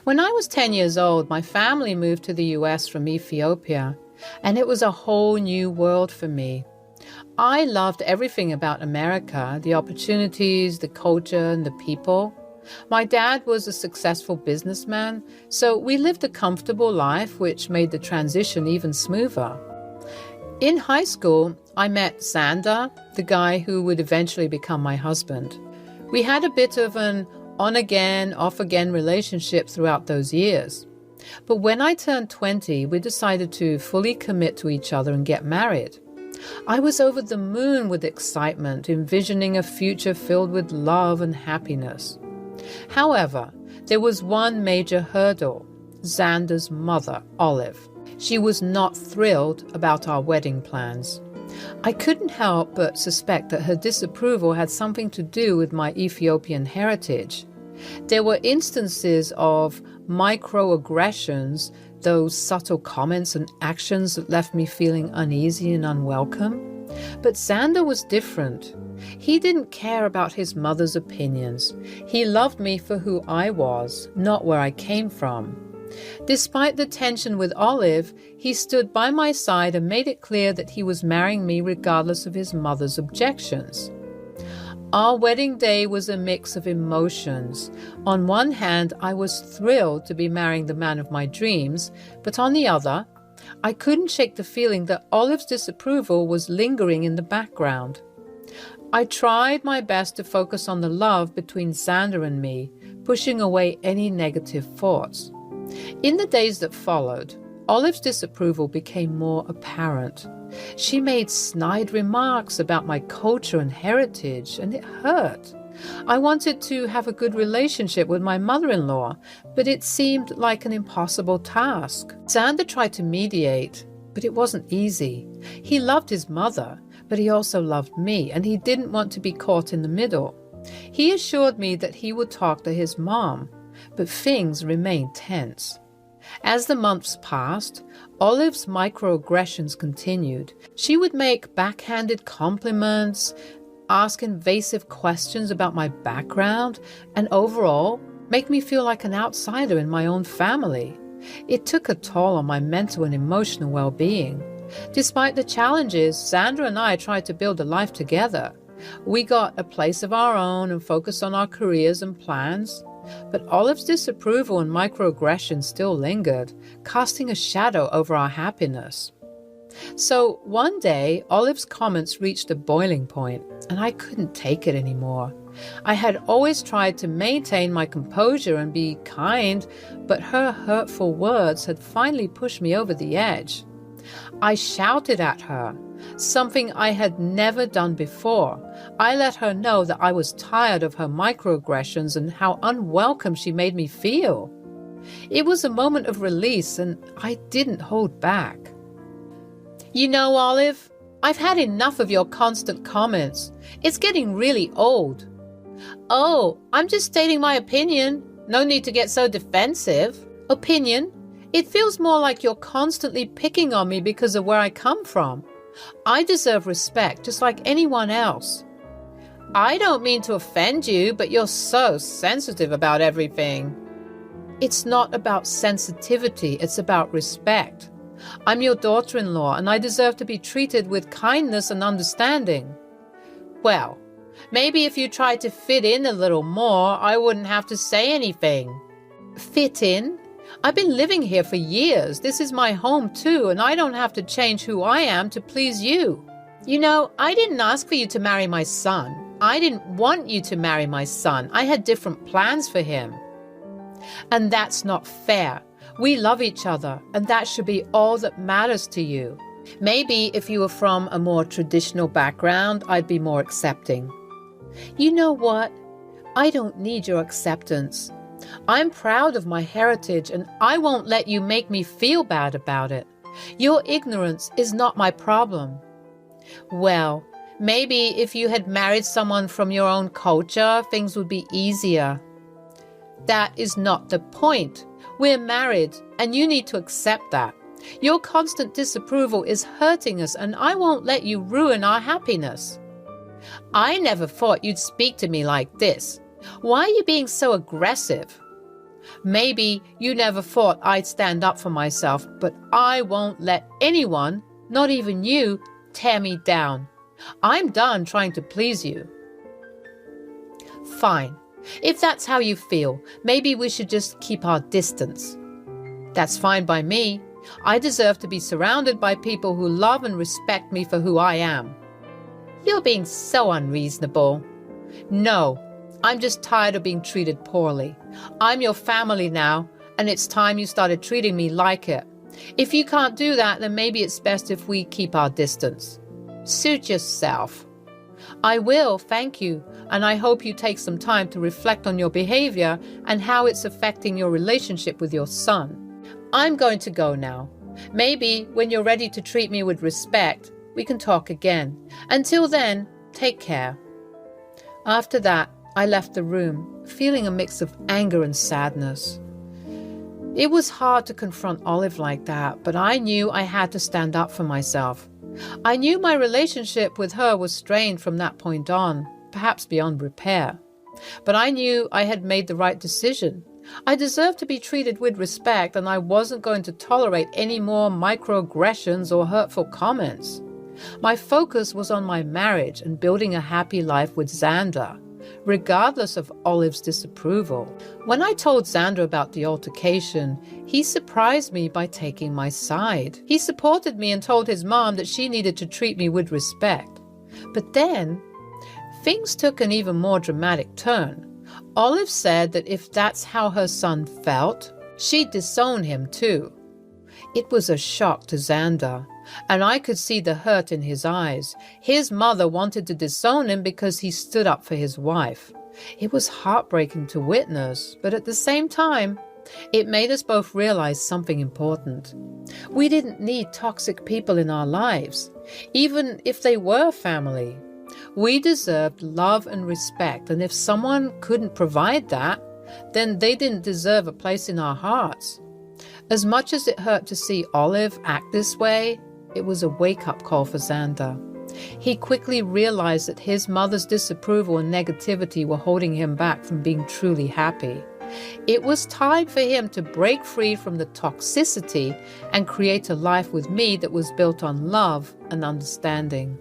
When I was 10 years old, my family moved to the US from Ethiopia, and it was a whole new world for me. I loved everything about America, the opportunities, the culture, and the people. My dad was a successful businessman, so we lived a comfortable life, which made the transition even smoother. In high school, I met Xander, the guy who would eventually become my husband. We had a bit of an on-again, off-again relationship throughout those years. But when I turned 20, we decided to fully commit to each other and get married. I was over the moon with excitement, envisioning a future filled with love and happiness. However, there was one major hurdle: Xander's mother, Olive. She was not thrilled about our wedding plans. I couldn't help but suspect that her disapproval had something to do with my Ethiopian heritage. There were instances of microaggressions, those subtle comments and actions that left me feeling uneasy and unwelcome. But Xander was different. He didn't care about his mother's opinions. He loved me for who I was, not where I came from. Despite the tension with Olive, he stood by my side and made it clear that he was marrying me regardless of his mother's objections. Our wedding day was a mix of emotions. On one hand, I was thrilled to be marrying the man of my dreams, but on the other, I couldn't shake the feeling that Olive's disapproval was lingering in the background. I tried my best to focus on the love between Xander and me, pushing away any negative thoughts. In the days that followed, Olive's disapproval became more apparent. She made snide remarks about my culture and heritage, and it hurt. I wanted to have a good relationship with my mother-in-law, but it seemed like an impossible task. Xander tried to mediate, but it wasn't easy. He loved his mother, but he also loved me, and he didn't want to be caught in the middle. He assured me that he would talk to his mom, but things remained tense. As the months passed, Olive's microaggressions continued. She would make backhanded compliments, ask invasive questions about my background, and overall make me feel like an outsider in my own family. It took a toll on my mental and emotional well-being. Despite the challenges, Xander and I tried to build a life together. We got a place of our own and focused on our careers and plans. But Olive's disapproval and microaggression still lingered, casting a shadow over our happiness. So one day, Olive's comments reached a boiling point, and I couldn't take it anymore. I had always tried to maintain my composure and be kind, but her hurtful words had finally pushed me over the edge. I shouted at her, something I had never done before. I let her know that I was tired of her microaggressions and how unwelcome she made me feel. It was a moment of release, and I didn't hold back. "You know, Olive, I've had enough of your constant comments. It's getting really old." "Oh, I'm just stating my opinion. No need to get so defensive." "Opinion? It feels more like you're constantly picking on me because of where I come from. I deserve respect just like anyone else." "I don't mean to offend you, but you're so sensitive about everything." "It's not about sensitivity, it's about respect. I'm your daughter-in-law, and I deserve to be treated with kindness and understanding." "Well, maybe if you tried to fit in a little more, I wouldn't have to say anything." "Fit in? I've been living here for years. This is my home too, and I don't have to change who I am to please you. You know, I didn't ask for you to marry my son. I didn't want you to marry my son. I had different plans for him." "And that's not fair. We love each other, and that should be all that matters to you. Maybe if you were from a more traditional background, I'd be more accepting." "You know what? I don't need your acceptance. I'm proud of my heritage, and I won't let you make me feel bad about it. Your ignorance is not my problem." "Well, maybe if you had married someone from your own culture, things would be easier." "That is not the point. We're married, and you need to accept that. Your constant disapproval is hurting us, and I won't let you ruin our happiness." "I never thought you'd speak to me like this. Why are you being so aggressive?" Maybe you never thought I'd stand up for myself, but I won't let anyone, not even you, tear me down. I'm done trying to please you." "Fine. If that's how you feel, maybe we should just keep our distance." "That's fine by me. I deserve to be surrounded by people who love and respect me for who I am." "You're being so unreasonable." "No, I'm just tired of being treated poorly. I'm your family now, and it's time you started treating me like it. If you can't do that, then maybe it's best if we keep our distance." "Suit yourself." "I will, thank you, and I hope you take some time to reflect on your behavior and how it's affecting your relationship with your son. I'm going to go now. Maybe when you're ready to treat me with respect, we can talk again. Until then, take care." After that, I left the room, feeling a mix of anger and sadness. It was hard to confront Olive like that, but I knew I had to stand up for myself. I knew my relationship with her was strained from that point on, perhaps beyond repair. But I knew I had made the right decision. I deserved to be treated with respect, and I wasn't going to tolerate any more microaggressions or hurtful comments. My focus was on my marriage and building a happy life with Xander, regardless of Olive's disapproval. When I told Xander about the altercation, he surprised me by taking my side. He supported me and told his mom that she needed to treat me with respect. But then, things took an even more dramatic turn. Olive said that if that's how her son felt, she'd disown him too. It was a shock to Xander, and I could see the hurt in his eyes. His mother wanted to disown him because he stood up for his wife. It was heartbreaking to witness, but at the same time, it made us both realize something important. We didn't need toxic people in our lives, even if they were family. We deserved love and respect, and if someone couldn't provide that, then they didn't deserve a place in our hearts. As much as it hurt to see Olive act this way, it was a wake-up call for Xander. He quickly realized that his mother's disapproval and negativity were holding him back from being truly happy. It was time for him to break free from the toxicity and create a life with me that was built on love and understanding.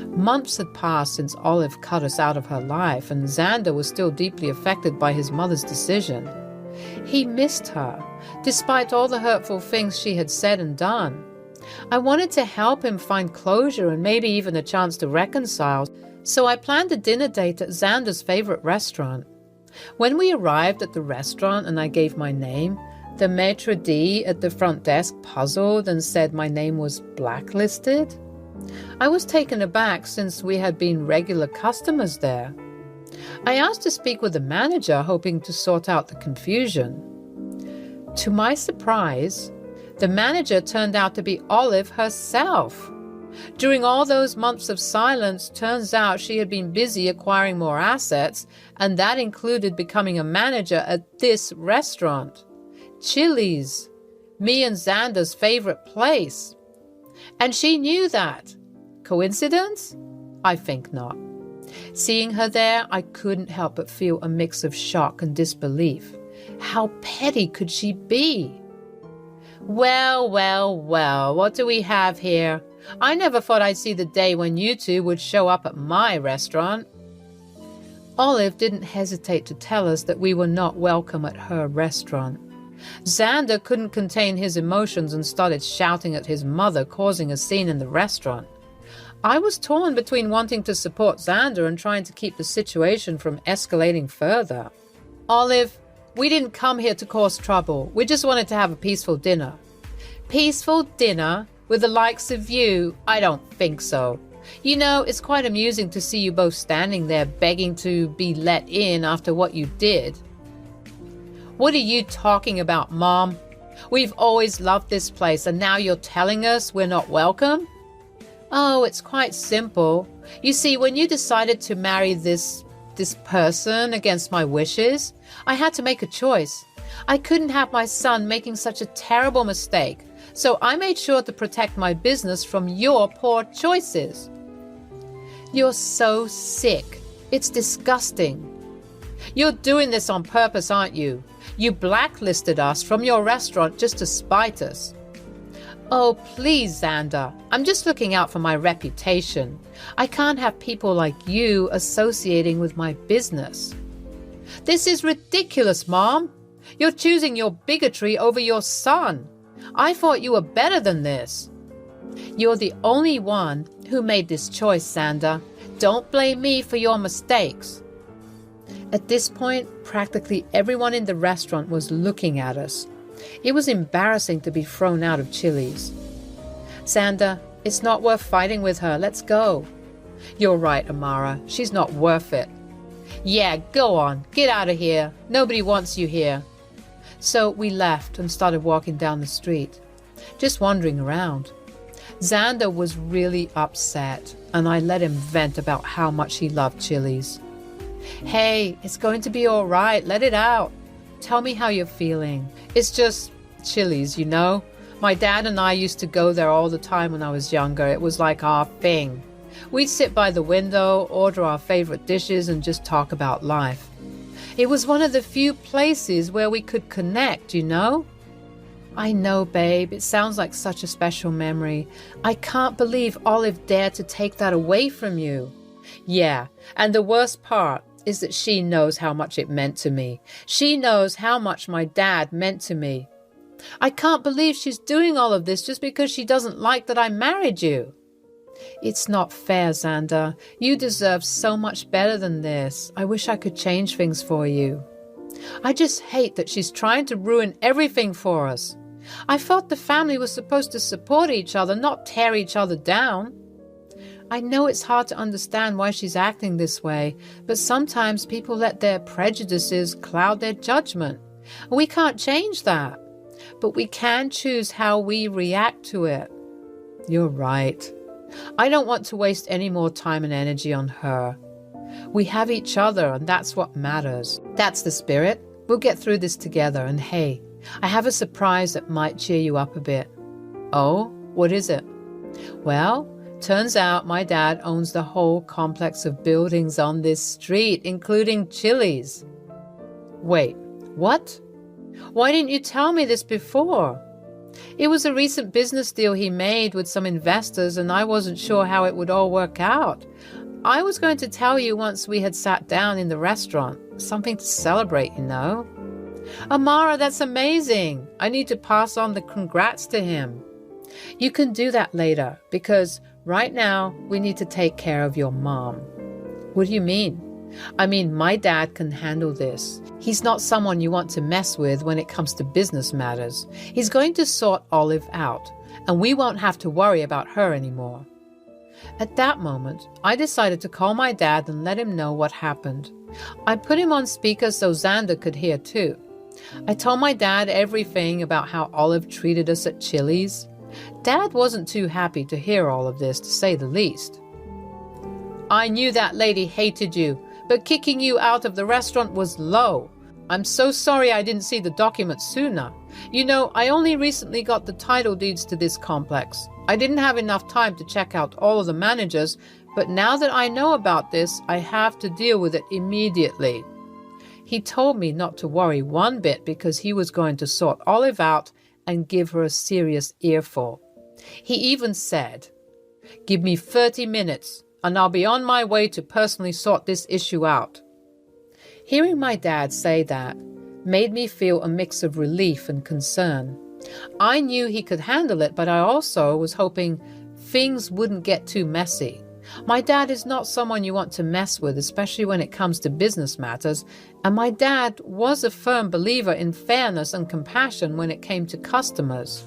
Months had passed since Olive cut us out of her life, and Xander was still deeply affected by his mother's decision. He missed her, despite all the hurtful things she had said and done. I wanted to help him find closure and maybe even a chance to reconcile, so I planned a dinner date at Xander's favorite restaurant. When we arrived at the restaurant and I gave my name, the maitre d' at the front desk puzzled and said my name was blacklisted. I was taken aback since we had been regular customers there. I asked to speak with the manager, hoping to sort out the confusion. To my surprise, the manager turned out to be Olive herself. During all those months of silence, turns out she had been busy acquiring more assets, and that included becoming a manager at this restaurant. Chili's, me and Xander's favorite place. And she knew that. Coincidence? I think not. Seeing her there, I couldn't help but feel a mix of shock and disbelief. How petty could she be? Well, what do we have here? I never thought I'd see the day when you two would show up at my restaurant. Olive didn't hesitate to tell us that we were not welcome at her restaurant. Xander couldn't contain his emotions and started shouting at his mother, causing a scene in the restaurant. I was torn between wanting to support Xander and trying to keep the situation from escalating further. Olive, we didn't come here to cause trouble. We just wanted to have a peaceful dinner. Peaceful dinner? With the likes of you? I don't think so. You know, it's quite amusing to see you both standing there begging to be let in after what you did. What are you talking about, Mom? We've always loved this place, and now you're telling us we're not welcome? Oh, it's quite simple. You see, when you decided to marry this person against my wishes, I had to make a choice. I couldn't have my son making such a terrible mistake, so I made sure to protect my business from your poor choices. You're so sick. It's disgusting. You're doing this on purpose, aren't you? You blacklisted us from your restaurant just to spite us. Oh, please, Xander. I'm just looking out for my reputation. I can't have people like you associating with my business. This is ridiculous, Mom. You're choosing your bigotry over your son. I thought you were better than this. You're the only one who made this choice, Xander. Don't blame me for your mistakes. At this point, practically everyone in the restaurant was looking at us. It was embarrassing to be thrown out of Chili's. Xander, it's not worth fighting with her. Let's go. You're right, Amara. She's not worth it. Yeah, go on. Get out of here. Nobody wants you here. So we left and started walking down the street, just wandering around. Xander was really upset, and I let him vent about how much he loved Chili's. Hey, it's going to be all right. Let it out. Tell me how you're feeling. It's just Chili's, you know? My dad and I used to go there all the time when I was younger. It was like our thing. We'd sit by the window, order our favorite dishes, and just talk about life. It was one of the few places where we could connect, you know? I know, babe. It sounds like such a special memory. I can't believe Olive dared to take that away from you. Yeah, and the worst part is that she knows how much it meant to me. She knows how much my dad meant to me. I can't believe she's doing all of this just because she doesn't like that I married you. It's not fair, Xander. You deserve so much better than this. I wish I could change things for you. I just hate that she's trying to ruin everything for us. I thought the family was supposed to support each other, not tear each other down. I know it's hard to understand why she's acting this way, but sometimes people let their prejudices cloud their judgment. We can't change that, but we can choose how we react to it. You're right. I don't want to waste any more time and energy on her. We have each other, and that's what matters. That's the spirit. We'll get through this together, and hey, I have a surprise that might cheer you up a bit. Oh, what is it? Well, turns out my dad owns the whole complex of buildings on this street, including Chili's. Wait, what? Why didn't you tell me this before? It was a recent business deal he made with some investors, and I wasn't sure how it would all work out. I was going to tell you once we had sat down in the restaurant. Something to celebrate, you know. Amara, that's amazing. I need to pass on the congrats to him. You can do that later, because right now we need to take care of your mom. What do you mean? I mean, my dad can handle this. He's not someone you want to mess with when it comes to business matters. He's going to sort Olive out, and we won't have to worry about her anymore. At that moment, I decided to call my dad and let him know what happened. I put him on speaker so Xander could hear too. I told my dad everything about how Olive treated us at Chili's. Dad wasn't too happy to hear all of this, to say the least. I knew that lady hated you, but kicking you out of the restaurant was low. I'm so sorry I didn't see the documents sooner. You know, I only recently got the title deeds to this complex. I didn't have enough time to check out all of the managers, but now that I know about this, I have to deal with it immediately. He told me not to worry one bit because he was going to sort Olive out and give her a serious earful. He even said, "Give me 30 minutes. And I'll be on my way to personally sort this issue out." Hearing my dad say that made me feel a mix of relief and concern. I knew he could handle it, but I also was hoping things wouldn't get too messy. My dad is not someone you want to mess with, especially when it comes to business matters, and my dad was a firm believer in fairness and compassion when it came to customers.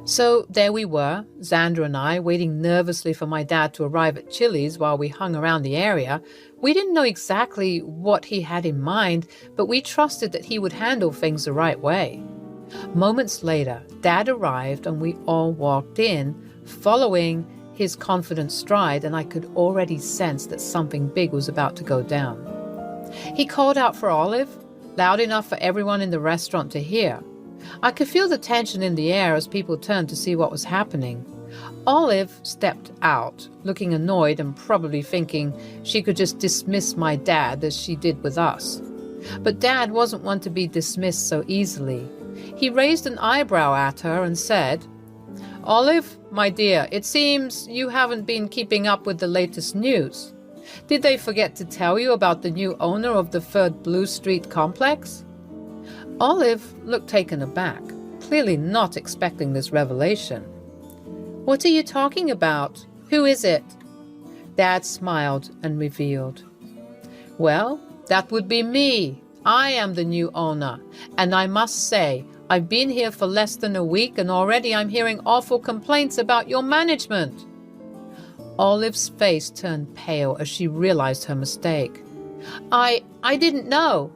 So there we were, Xander and I, waiting nervously for my dad to arrive at Chili's while we hung around the area. We didn't know exactly what he had in mind, but we trusted that he would handle things the right way. Moments later, Dad arrived and we all walked in, following his confident stride, and I could already sense that something big was about to go down. He called out for Olive, loud enough for everyone in the restaurant to hear. I could feel the tension in the air as people turned to see what was happening. Olive stepped out, looking annoyed and probably thinking she could just dismiss my dad as she did with us. But Dad wasn't one to be dismissed so easily. He raised an eyebrow at her and said, "Olive, my dear, it seems you haven't been keeping up with the latest news. Did they forget to tell you about the new owner of the 3rd Blue Street complex?" Olive looked taken aback, clearly not expecting this revelation. "What are you talking about? Who is it?" Dad smiled and revealed. "Well, that would be me. I am the new owner, and I must say, I've been here for less than a week and already I'm hearing awful complaints about your management." Olive's face turned pale as she realized her mistake. I didn't know."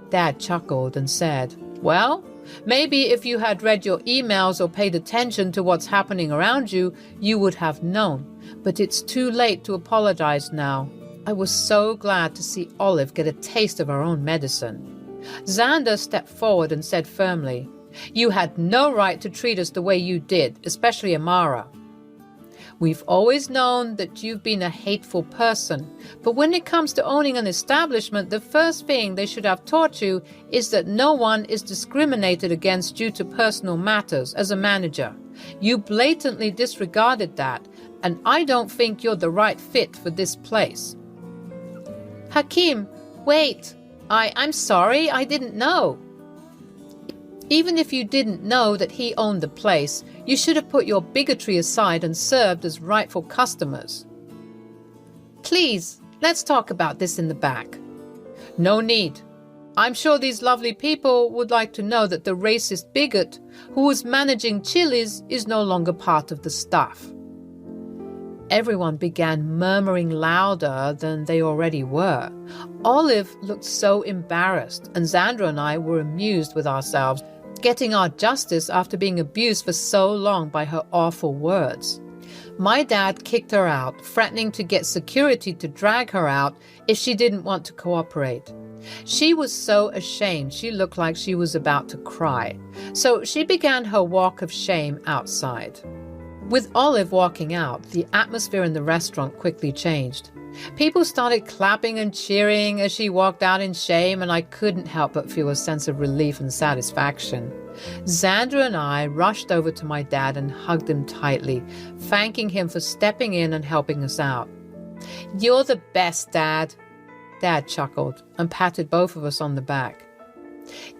Dad chuckled and said, "Well, maybe if you had read your emails or paid attention to what's happening around you, you would have known. But it's too late to apologize now." I was so glad to see Olive get a taste of her own medicine. Xander stepped forward and said firmly, "You had no right to treat us the way you did, especially Amara. We've always known that you've been a hateful person, but when it comes to owning an establishment, the first thing they should have taught you is that no one is discriminated against due to personal matters as a manager. You blatantly disregarded that, and I don't think you're the right fit for this place." "Hakeem, wait. I'm sorry, I didn't know." "Even if you didn't know that he owned the place, you should have put your bigotry aside and served as rightful customers." "Please, let's talk about this in the back." "No need. I'm sure these lovely people would like to know that the racist bigot who was managing Chili's is no longer part of the staff." Everyone began murmuring louder than they already were. Olive looked so embarrassed, and Xandra and I were amused with ourselves, getting our justice after being abused for so long by her awful words. My dad kicked her out, threatening to get security to drag her out if she didn't want to cooperate. She was so ashamed she looked like she was about to cry, so she began her walk of shame outside. With Olive walking out, the atmosphere in the restaurant quickly changed. People started clapping and cheering as she walked out in shame, and I couldn't help but feel a sense of relief and satisfaction. Xandra and I rushed over to my dad and hugged him tightly, thanking him for stepping in and helping us out. "You're the best, Dad." Dad chuckled and patted both of us on the back.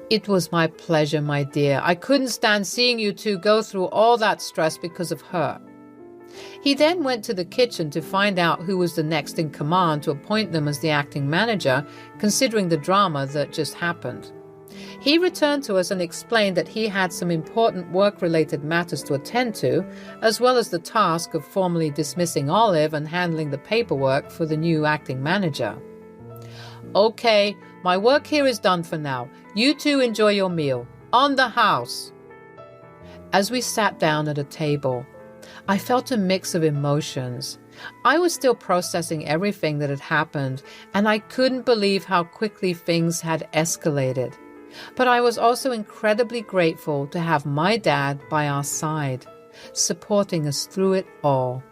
"It was my pleasure, my dear. I couldn't stand seeing you two go through all that stress because of her." He then went to the kitchen to find out who was the next in command to appoint them as the acting manager, considering the drama that just happened. He returned to us and explained that he had some important work-related matters to attend to, as well as the task of formally dismissing Olive and handling the paperwork for the new acting manager. "Okay, my work here is done for now. You two enjoy your meal. On the house." As we sat down at a table, I felt a mix of emotions. I was still processing everything that had happened, and I couldn't believe how quickly things had escalated. But I was also incredibly grateful to have my dad by our side, supporting us through it all.